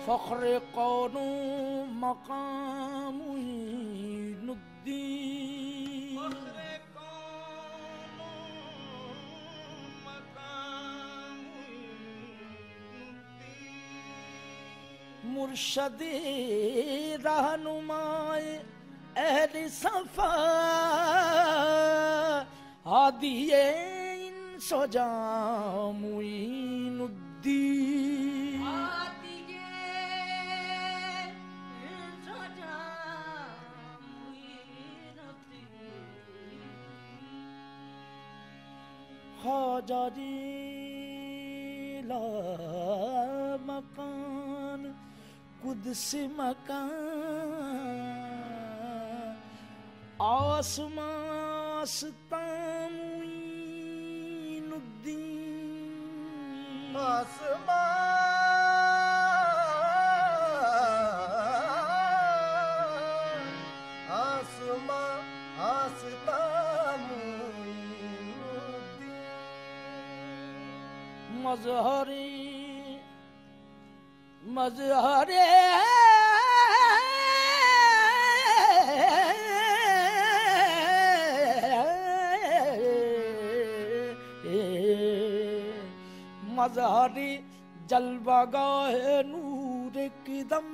फख्र कौनो मकाम मुईनुद्दीन मुर्शदे रहनुमाए अहले सफा हादिए इन सजा मुईनुद्दीन ख्वाजा जी ला मकान कुद्स मकान आसमां मुईनुद्दीन मज़हरे मज़हरे मज़हरे जलवागाहे नूर किदम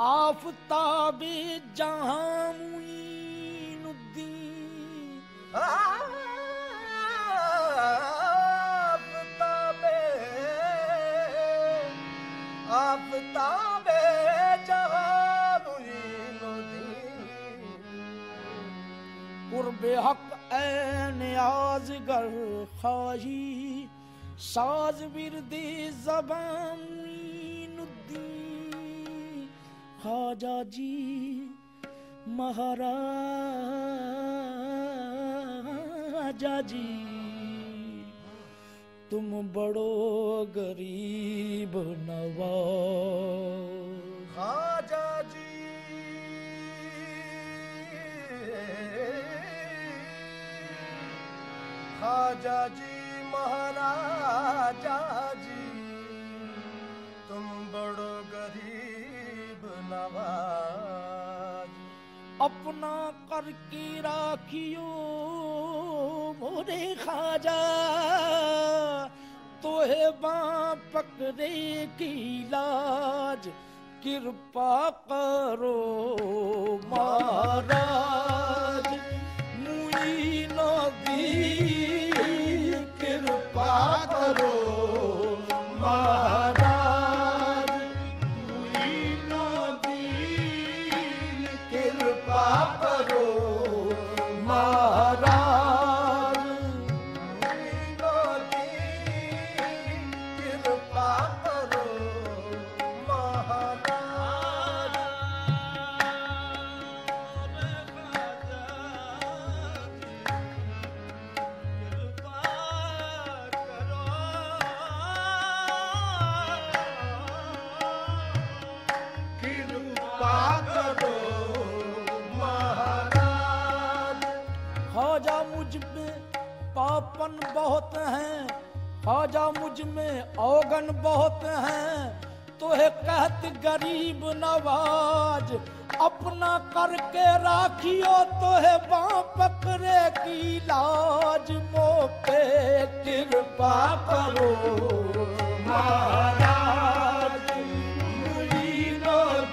आफ़ताबे जहां मुईनुद्दीन आफ़ताबे जहां मुईनुद्दीन कुर्बे हक ऐ नियाज़गर ख़ाही साज विरदे ज़बां मुईनुद्दीन ख्वाजा जी महाराजा जी तुम बड़ो गरीब नवाज ख्वाजा जी ख्वाजा जी महाराजा जी तुम बड़ो गरीब नवाज अपना करके राखियो मोरे ख्वाजा तोहे बाँ पकड़े की लाज कृपा करो महाराज मुईनुद्दीन कृपा करो महाराज मुईनुद्दीन कृपा करो महाराज मुईनुद्दीन कृपा करो महाराज कृपा करो महाराज ख्वाजा मुझ में पापन बहुत हैं ख्वाजा मुझ में औगन बहुत हैं तोहे कहत गरीब नवाज अपना करके राखियो तोहे बाँ पकड़े की लाज मो पे कृपा करो महाराज मुईनुद्दीन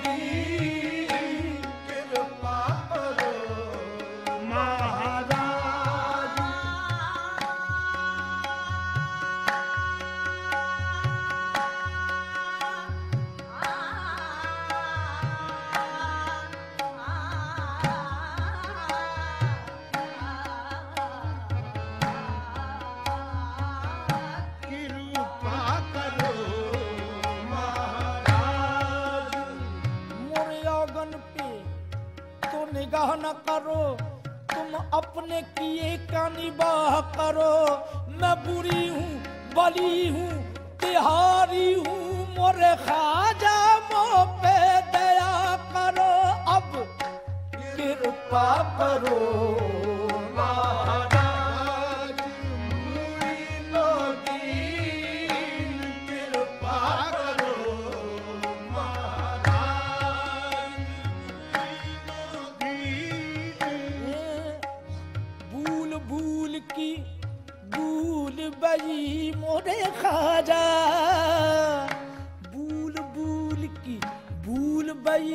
कृपा करो महाराज कृपा करो महाराज मोरे औगन पे तो निगाह न करो तुम अपने किए का निबाह करो मैं बुरी हूँ बली हूँ तिहारी हूँ मोरे ख्वाजा मो पे दया करो अब कृपा करो महाराज मुईनुद्दीन कृपा करो की भूल बई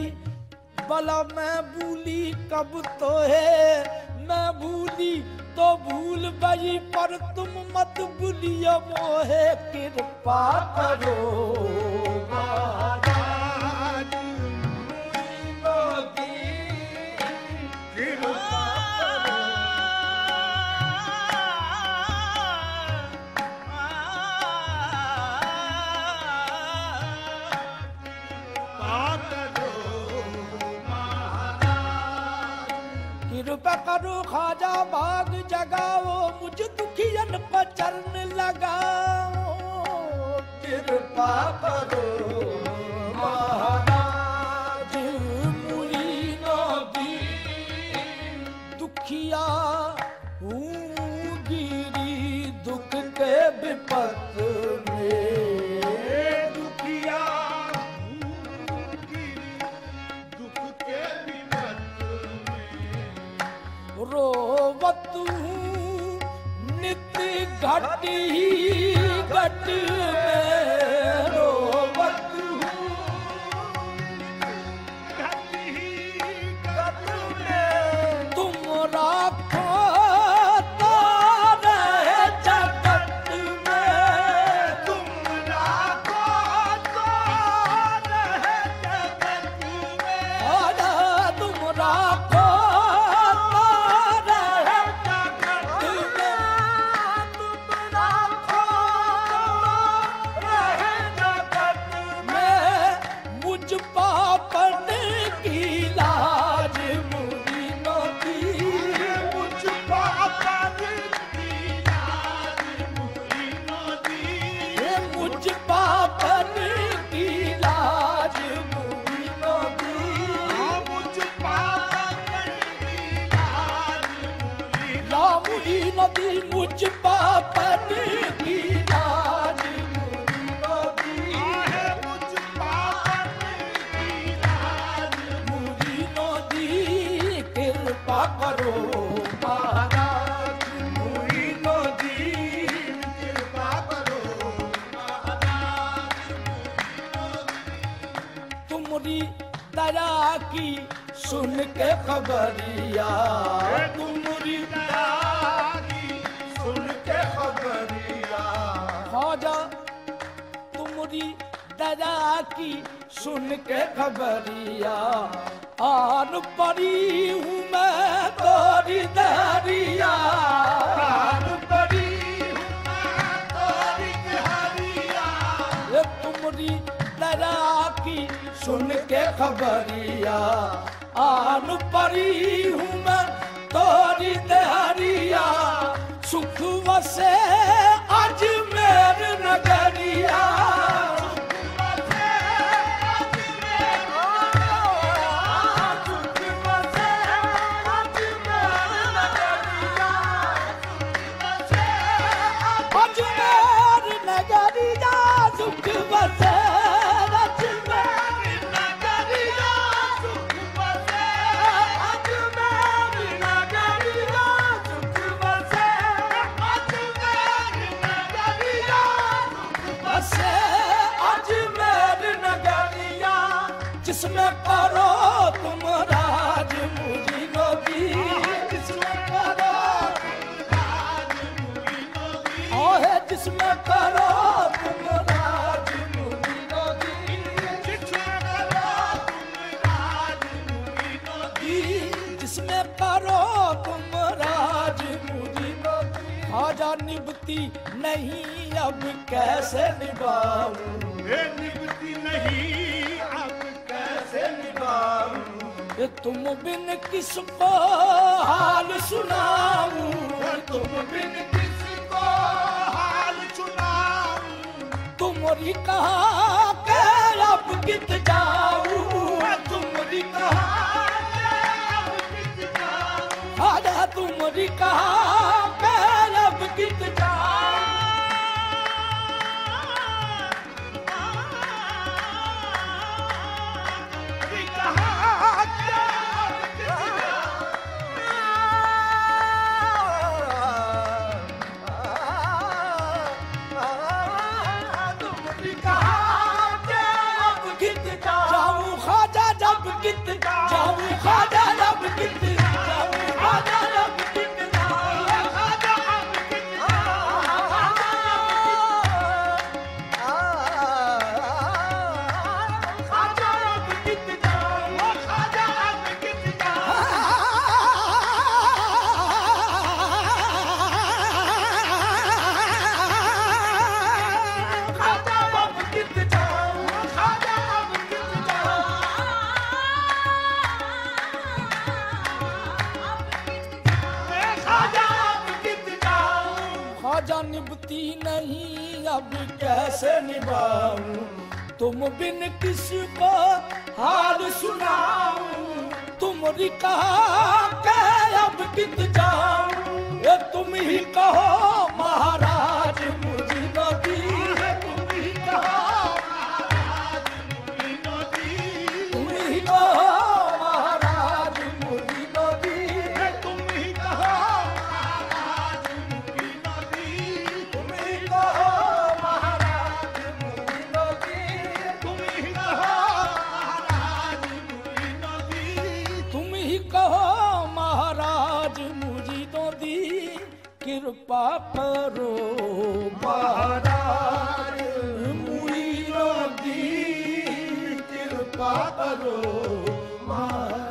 भला मैं भूली कब तो है, मैं भूली तो भूल बई पर तुम मत भूलियो मोहे, कृपा करो महाराज मोदी कृपा कृपा करो खाजा भाग जगाओ, मुझ दुखियन पर चरण लगाओ, कृपा करो महाराज मुरीनो दी, दुखिया हूँ गिरी दुख के विपत में, दुखिया दुख के विपत में, रोवत हूँ नित्य घट ही घट में, रोवत हूँ घट ही घट में, तुम राखो तारे जगत में, तुम राखो तारे जगत में, आजा तुम राखो तारे जगत में, तुम राखो तारे जगत में, मुझ पापन की लाज मुझी नदी, मुझ पापन की लाज मुझी नदी, मुझ पापन की लाज मुझी नदी, मुझ पापन की लाज मुझी लामुड़ी नदी मुझ पापन की लाज मुझी नदी, आहे मुझ पापन की लाज मुझी नदी, कृपा करो महाराज मुझी नदी, कृपा करो महाराज तुमरी दया की सुन के खबरिया, तुमरी की सुन के खबरिया, खाजा तुमरी दया की सुन के खबरिया, आन परी हूँ मैं तोरी दरिया, प्राण परी हूँ मैं तोरी हरिया, ये तुमरी दया की सुन के खबरिया, आन परी हूँ मैं तोरी दरिया, सुख वसे अजमेर नगरिया, अजमेर नगरिया, सुख वसे अजमेर नगरिया सुख बसे, अजमेर नगरिया, सुख वसे अजमेर नगरिया सुख बसे अजमेर नगरिया, जिसमें करो तुम राज मुझी नदी, जिसमें करो राज मुझी नदी, ओहे जिसमें करो तुम राज मुझी नदी, जिसमें करो तुम राज मुझी नदी, खाजा निभती नहीं अब कैसे निभाऊं, ये निभती नहीं अब कैसे निभाऊं, ये तुम बिन किसको हाल सुनाऊं, तुम बिन किसको हाल सुनाऊं, तुमरी कहा के अब गीत जाऊं, तुमरी कहा खाजा तुमरी कहा के अब गीत जाऊं, तुमरी कहा अब कैसे निभाऊं, तुम बिन किसको हाल सुनाऊं, तुमरी कहा के अब कित जाऊं, ये तुम ही कहो महाराज मुझी नदी, तुम ही कहो महाराज मुझी नदी, तुम ही कहो महाराज मुझी नदी, तुम ही कहो महाराज मुझी नदी, तुम ही कहो महाराज मुझी नदी, तुम ही कहो महाराज मुझी नदी, तुम ही कहो महाराज मुझी नदी, कृपा करो महाराज मुझी नदी, कृपा करो महाराज।